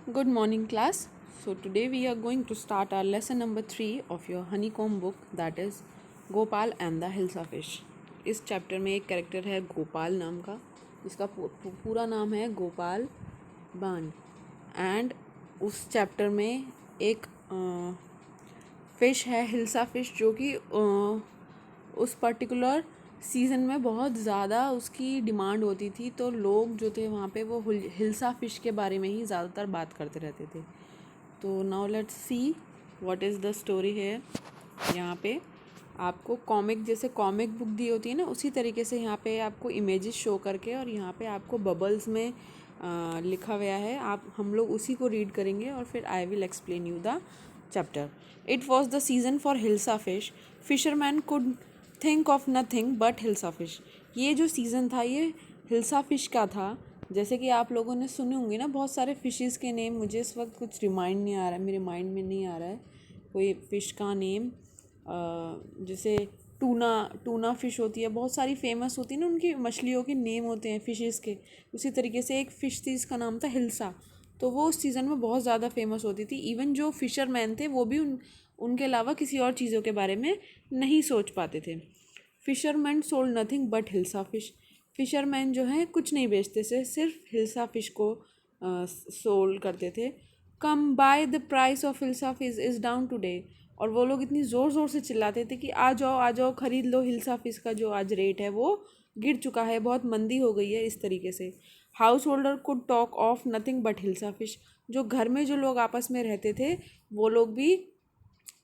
Good morning, class. So, today we are going to start our lesson number 3 of your honeycomb book, that is Gopal and the Hilsa Fish. इस chapter में एक character है गोपाल नाम का, जिसका पूरा नाम है गोपाल बान. एंड उस चैप्टर में एक फ़िश है हिल्सा फ़िश, जो कि उस पर्टिकुलर सीज़न में बहुत ज़्यादा उसकी डिमांड होती थी. तो लोग जो थे वहाँ पे वो हिल्सा फ़िश के बारे में ही ज़्यादातर बात करते रहते थे. तो now let's see what is the story है. यहाँ पे आपको कॉमिक, जैसे कॉमिक बुक दी होती है ना, उसी तरीके से यहाँ पे आपको इमेजेस शो करके और यहाँ पे आपको बबल्स में लिखा गया है. हम लोग उसी को रीड करेंगे और फिर I will explain you the chapter. It was the season for hilsa fish. Fisherman could think of nothing but hilsa fish. ये जो सीज़न था ये हिल्सा फिश का था. जैसे कि आप लोगों ने सुने होंगे ना बहुत सारे फिशेस के नेम. मुझे इस वक्त कुछ रिमाइंड नहीं आ रहा है, मेरे माइंड में नहीं आ रहा है कोई फ़िश का नेम. जैसे टूना फ़िश होती है, बहुत सारी फेमस होती है ना, उनकी मछलियों के नेम होते हैं फ़िशेस के. उसी तरीके से एक फ़िश थी, इसका नाम था हिल्सा. तो वो उस सीज़न में बहुत ज़्यादा फेमस होती थी. इवन जो फ़िशरमैन थे वो भी उनके अलावा किसी और चीज़ों के बारे में नहीं सोच पाते थे. Fisherman sold nothing but hilsa fish. Fisherman जो है कुछ नहीं बेचते थे, सिर्फ हिल्सा फिश को सोल्ड करते थे. Come by the price of hilsa fish is down today. और वो लोग इतनी ज़ोर ज़ोर से चिल्लाते थे कि आ जाओ ख़रीद लो, हिल्सा फिश का जो आज रेट है वो गिर चुका है, बहुत मंदी हो गई है. इस तरीके से house holder could talk of nothing but hilsa fish. जो घर में जो लोग आपस में रहते थे वो लोग भी,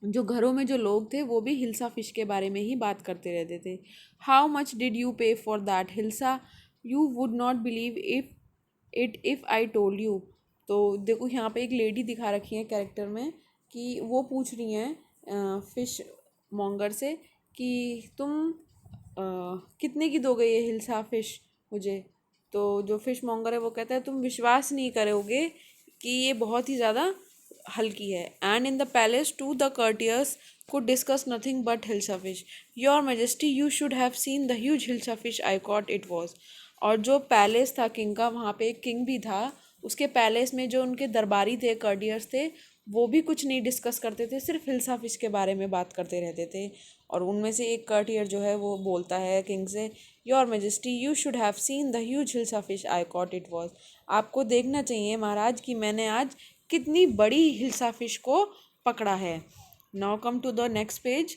जो घरों में जो लोग थे वो भी हिल्सा फ़िश के बारे में ही बात करते रहते थे. हाउ मच डिड यू पे for that hilsa? You would not believe if I told you. तो देखो यहाँ पे एक लेडी दिखा रखी है कैरेक्टर में कि वो पूछ रही हैं फ़िश मॉन्गर से कि तुम कितने की दोगे ये हिल्सा फ़िश मुझे. तो जो फ़िश मॉन्गर है वो कहता है तुम विश्वास नहीं करोगे कि ये बहुत ही ज़्यादा हल्की है. And in the palace to the courtiers could discuss nothing but hilsa fish. Your Majesty, you should have seen the huge hilsa fish I caught it was. और जो पैलेस था किंग का, वहाँ पे एक किंग भी था. उसके पैलेस में जो उनके दरबारी थे, कर्टियर्स थे, वो भी कुछ नहीं डिस्कस करते थे, सिर्फ हिल्सा फिश के बारे में बात करते रहते थे. और उनमें से एक कर्टियर जो है वो बोलता है किंग से, your majesty you should have seen the huge hilsa fish I cot it was. आपको देखना चाहिए महाराज कि मैंने आज कितनी बड़ी हिल्सा फिश को पकड़ा है. Now come to the next page.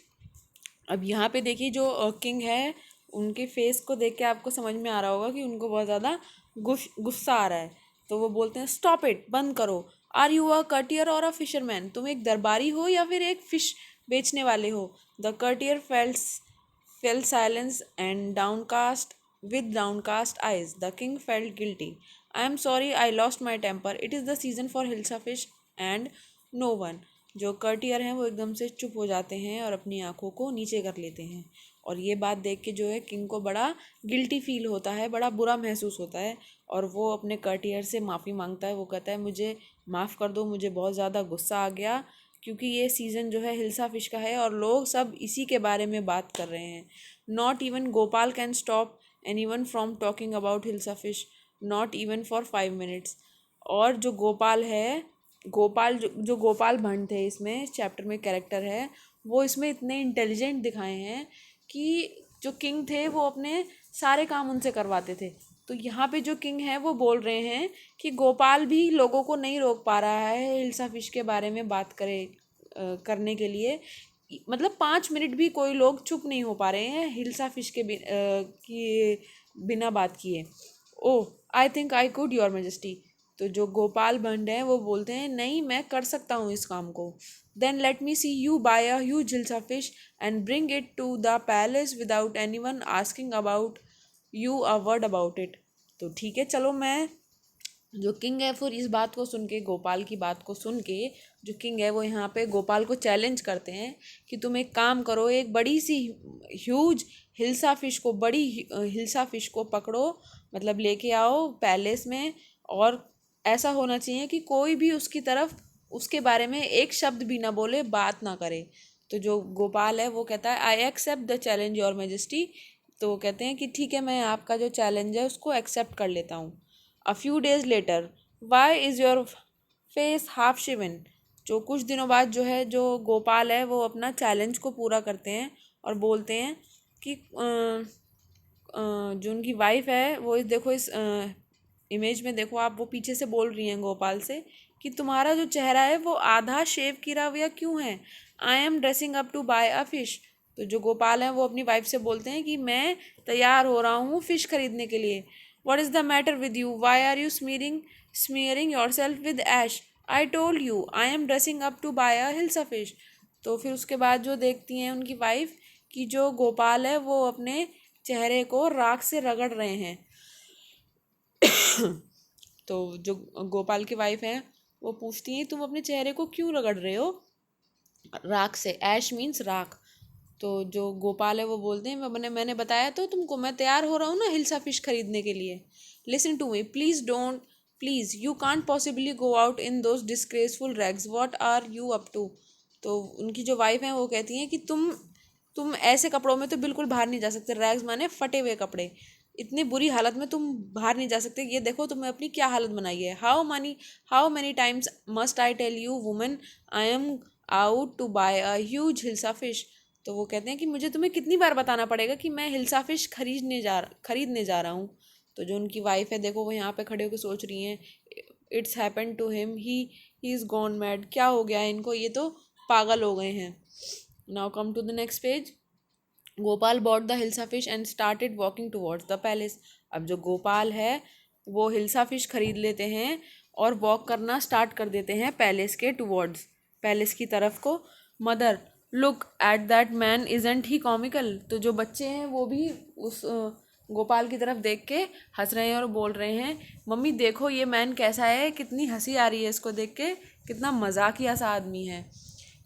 अब यहाँ पे देखिए जो किंग है, उनके फेस को देख के आपको समझ में आ रहा होगा कि उनको बहुत ज़्यादा गुस्सा आ रहा है. तो वो बोलते हैं स्टॉप इट, बंद करो. आर यू अ कर्टियर और अ फिशरमैन? तुम एक दरबारी हो या फिर एक फ़िश बेचने वाले हो. The courtier fell silence and downcast with downcast eyes. The king felt guilty. I am sorry I lost my temper. It is the season for hilsa fish and no one. जो कर्टियर हैं वो एकदम से चुप हो जाते हैं और अपनी आंखों को नीचे कर लेते हैं. और ये बात देख के जो है किंग को बड़ा गिल्टी फील होता है, बड़ा बुरा महसूस होता है. और वो अपने कर्टियर से माफ़ी मांगता है. वो कहता है मुझे माफ़ कर दो, मुझे बहुत ज़्यादा गुस्सा आ गया क्योंकि ये सीज़न जो है हिल्सा फिश का है और लोग सब इसी के बारे में बात कर रहे हैं. Not even Gopal can stop anyone from talking about hilsa fish, not even for 5 minutes. और जो गोपाल है, जो गोपाल भट्ट थे इसमें, इस चैप्टर में कैरेक्टर है, वो इसमें इतने इंटेलिजेंट दिखाए हैं कि जो किंग थे वो अपने सारे काम उनसे करवाते थे. तो यहाँ पे जो किंग है वो बोल रहे हैं कि गोपाल भी लोगों को नहीं रोक पा रहा है हिल्सा फिश के बारे में बात करने के लिए. मतलब 5 मिनट भी कोई लोग चुप नहीं हो पा रहे हैं हिल्सा फिश के बिना बात किए. Oh I think I could your majesty. तो जो गोपाल भट्ट हैं वो बोलते हैं नहीं, मैं कर सकता हूँ इस काम को. Then let me see you buy a huge hilsa fish and bring it to the palace without any one asking about you a word about it. तो ठीक है, चलो. मैं जो किंग है फिर इस बात को सुन के, गोपाल की बात को सुन के, जो किंग है वो यहाँ पे गोपाल को चैलेंज करते हैं कि तुम एक काम करो, एक बड़ी सी ह्यूज हिल्सा फिश को, बड़ी हिल्सा फिश को पकड़ो, मतलब लेके आओ पैलेस में. और ऐसा होना चाहिए कि कोई भी उसकी तरफ, उसके बारे में एक शब्द भी ना बोले, बात ना करे. तो जो गोपाल है वो कहता है I accept the challenge your majesty. तो वो कहते हैं कि ठीक है, मैं आपका जो चैलेंज है उसको एक्सेप्ट कर लेता हूँ. A few days later, why is your face half shaven. जो कुछ दिनों बाद जो है जो गोपाल है वो अपना चैलेंज को पूरा करते हैं और बोलते हैं कि जो उनकी वाइफ है वो देखो इस इमेज में देखो आप, वो पीछे से बोल रही हैं गोपाल से कि तुम्हारा जो चेहरा है वो आधा शेव किया हुआ क्यों है। I am dressing up to buy a fish. तो जो गोपाल हैं वो अपनी वाइफ से बोलते हैं कि मैं तैयार हो रहा हूँ फ़िश खरीदने के लिए। What is the matter with you, why are you smearing yourself with ash, I told you I am dressing up to buy a hilsa fish. तो फिर उसके बाद जो देखती हैं उनकी वाइफ कि जो गोपाल है वो अपने चेहरे को राख से रगड़ रहे हैं। तो जो गोपाल की वाइफ है वो पूछती हैं तुम अपने चेहरे को क्यों रगड़ रहे हो राख से। ऐश मीन्स राख। तो जो गोपाल है वो बोलते हैं मैंने बताया तो तुमको, मैं तैयार हो रहा हूँ ना हिल्सा फिश खरीदने के लिए। Listen to me please, don't please, you can't possibly go out in those disgraceful rags, what are you up to. तो उनकी जो वाइफ है वो कहती हैं कि तुम ऐसे कपड़ों में तो बिल्कुल बाहर नहीं जा सकते। रैग्स माने फटे हुए कपड़े, इतनी बुरी हालत में तुम बाहर नहीं जा सकते। ये देखो तुमने अपनी क्या हालत बनाई है। How many times must I tell you woman, I am out to buy a huge hilsa fish. तो वो कहते हैं कि मुझे तुम्हें कितनी बार बताना पड़ेगा कि मैं हिल्सा फिश खरीदने जा रहा हूँ। तो जो उनकी वाइफ है देखो वो यहाँ पे खड़े होकर सोच रही हैं it's happen to him, he is gone mad. क्या हो गया है इनको, ये तो पागल हो गए हैं। Now come to the next page. Gopal bought the hilsa fish and started walking towards the palace. अब जो गोपाल है वो हिल्सा फिश खरीद लेते हैं और वॉक करना स्टार्ट कर देते हैं पैलेस के टुवर्ड्स, पैलेस की तरफ को। Mother look at that man, isn't he comical. तो जो बच्चे हैं वो भी उस गोपाल की तरफ देख के हंस रहे हैं और बोल रहे हैं मम्मी देखो ये मैन कैसा है, कितनी हंसी आ रही है इसको देख के, कितना मजाकिया सा आदमी है।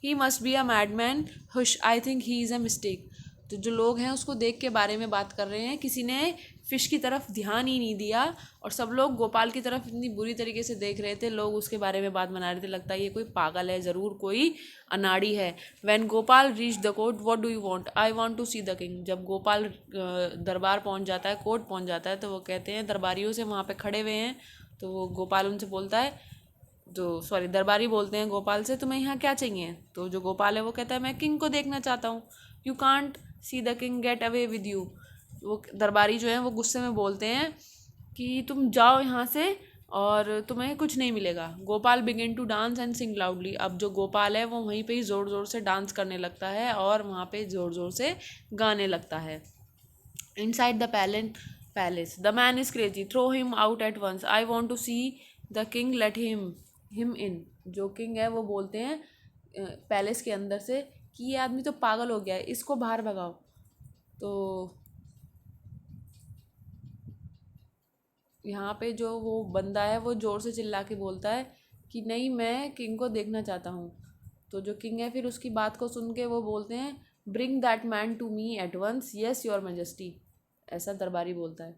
He must be a mad man, hush I think he is a mistake. तो जो लोग हैं उसको देख के बारे में बात कर रहे हैं, किसी ने फ़िश की तरफ ध्यान ही नहीं दिया और सब लोग गोपाल की तरफ इतनी बुरी तरीके से देख रहे थे। लोग उसके बारे में बात बना रहे थे, लगता है ये कोई पागल है, ज़रूर कोई अनाड़ी है। When Gopal reach the court, what do you want, I want to see the king. जब गोपाल दरबार पहुंच जाता है, कोर्ट पहुंच जाता है, तो वो कहते हैं दरबारियों से वहाँ पे खड़े हुए हैं। तो वो गोपाल उनसे बोलता है, जो सॉरी दरबारी बोलते हैं गोपाल से तुम्हें यहाँ क्या चाहिए। तो जो गोपाल है वो कहता है मैं किंग को देखना चाहता हूँ। You can't see the king, get away with you. वो दरबारी जो है वो गुस्से में बोलते हैं कि तुम जाओ यहाँ से और तुम्हें कुछ नहीं मिलेगा। Gopal begin to dance and sing loudly. अब जो गोपाल है वो वहीं पे ही ज़ोर ज़ोर से डांस करने लगता है और वहाँ पे ज़ोर ज़ोर से गाने लगता है। Inside the palace the man is crazy, throw him out at once, I want to see the king, let him in. जो किंग है वो बोलते हैं पैलेस के अंदर से कि ये आदमी तो पागल हो गया है, इसको बाहर भगाओ। तो यहाँ पे जो वो बंदा है वो ज़ोर से चिल्ला के बोलता है कि नहीं मैं किंग को देखना चाहता हूँ। तो जो किंग है फिर उसकी बात को सुन के वो बोलते हैं bring that man to me at once, yes your majesty. ऐसा दरबारी बोलता है।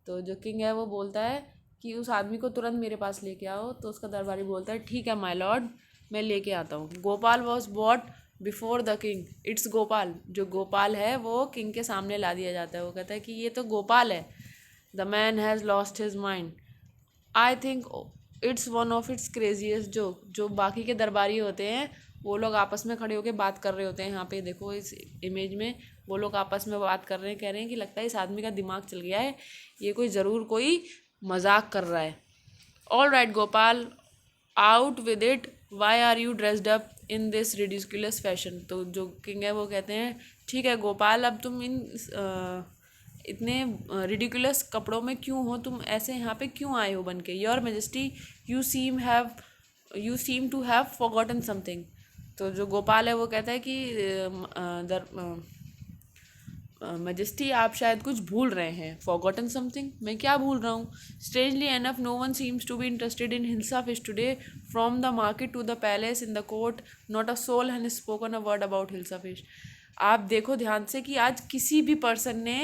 तो जो किंग है वो बोलता है कि उस आदमी को तुरंत मेरे पास लेके आओ। तो उसका दरबारी बोलता है ठीक है माय लॉर्ड, मैं लेके आता हूँ। Gopal was bought before the king, it's Gopal. जो गोपाल है वो किंग के सामने ला दिया जाता है। वो कहता है कि ये तो गोपाल है। The man has lost his mind, I think it's one of its craziest joke. जो बाकी के दरबारी होते हैं वो लोग आपस में खड़े होकर बात कर रहे होते हैं। यहाँ पे देखो इस इमेज में वो लोग आपस में बात कर रहे हैं, कह रहे हैं कि लगता है इस आदमी का दिमाग चल गया है, ये कोई ज़रूर कोई मजाक कर रहा है। All right Gopal, out with it, why are you dressed up in this ridiculous fashion. तो जो किंग है वो कहते हैं ठीक है गोपाल, अब तुम इन इतने रिडिकुलस कपड़ों में क्यों हो, तुम ऐसे यहाँ पे क्यों आए हो बन के। Your majesty you seem to have forgotten something. तो जो गोपाल है वो कहता है कि मेजेस्टी आप शायद कुछ भूल रहे हैं। फॉरगॉटन समथिंग, मैं क्या भूल रहा हूँ। Strangely enough no one seems to be interested in hilsa fish today, from the market to the palace in the court not a soul has spoken a word about hilsa fish. आप देखो ध्यान से कि आज किसी भी पर्सन ने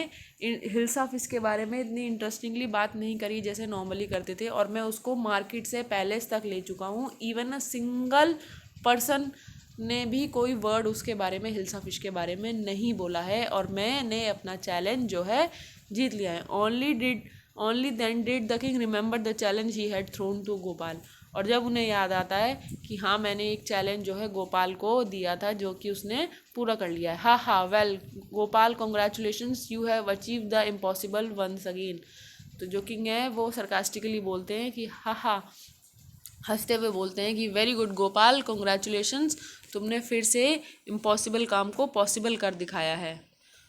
हिल्सा फिश के बारे में इतनी इंटरेस्टिंगली बात नहीं करी जैसे नॉर्मली करते थे। और मैं उसको मार्केट से पैलेस तक ले चुका हूँ, इवन अ सिंगल पर्सन ने भी कोई वर्ड उसके बारे में हिल्सा फिश के बारे में नहीं बोला है। और मैंने अपना चैलेंज जो है जीत लिया है। Only then did the king remember the challenge he had thrown to Gopal. और जब उन्हें याद आता है कि हाँ मैंने एक चैलेंज जो है गोपाल को दिया था जो कि उसने पूरा कर लिया है। Ha ha well Gopal congratulations you have achieve the impossible once again. तो जो किंग है वो सरकास्टिकली बोलते हैं कि हा हा, हंसते हुए बोलते हैं कि वेरी गुड गोपाल कॉन्ग्रेचुलेशंस, तुमने फिर से इम्पॉसिबल काम को पॉसिबल कर दिखाया है।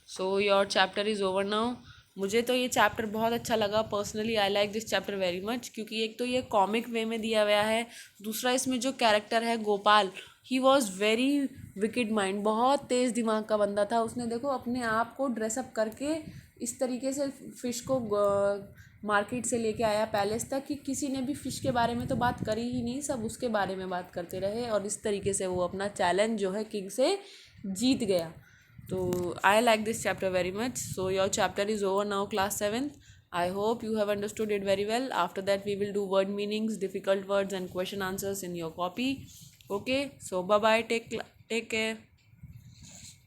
So your chapter is over now. मुझे तो ये चैप्टर बहुत अच्छा लगा personally, I like this chapter very much, क्योंकि एक तो ये कॉमिक वे में दिया गया है, दूसरा इसमें जो कैरेक्टर है Gopal, he was very wicked mind, बहुत तेज़ दिमाग का बंदा था। उसने देखो अपने आप को ड्रेसअप करके इस तरीके से फ़िश को मार्केट से लेके आया पैलेस तक कि किसी ने भी फ़िश के बारे में तो बात करी ही नहीं, सब उसके बारे में बात करते रहे, और इस तरीके से वो अपना चैलेंज जो है किंग से जीत गया। तो I like this chapter very much. So your chapter is over now class 7th. I hope you have understood it very well. After that we will do word meanings, difficult words and question answers in your copy. Okay, so bye bye, take care.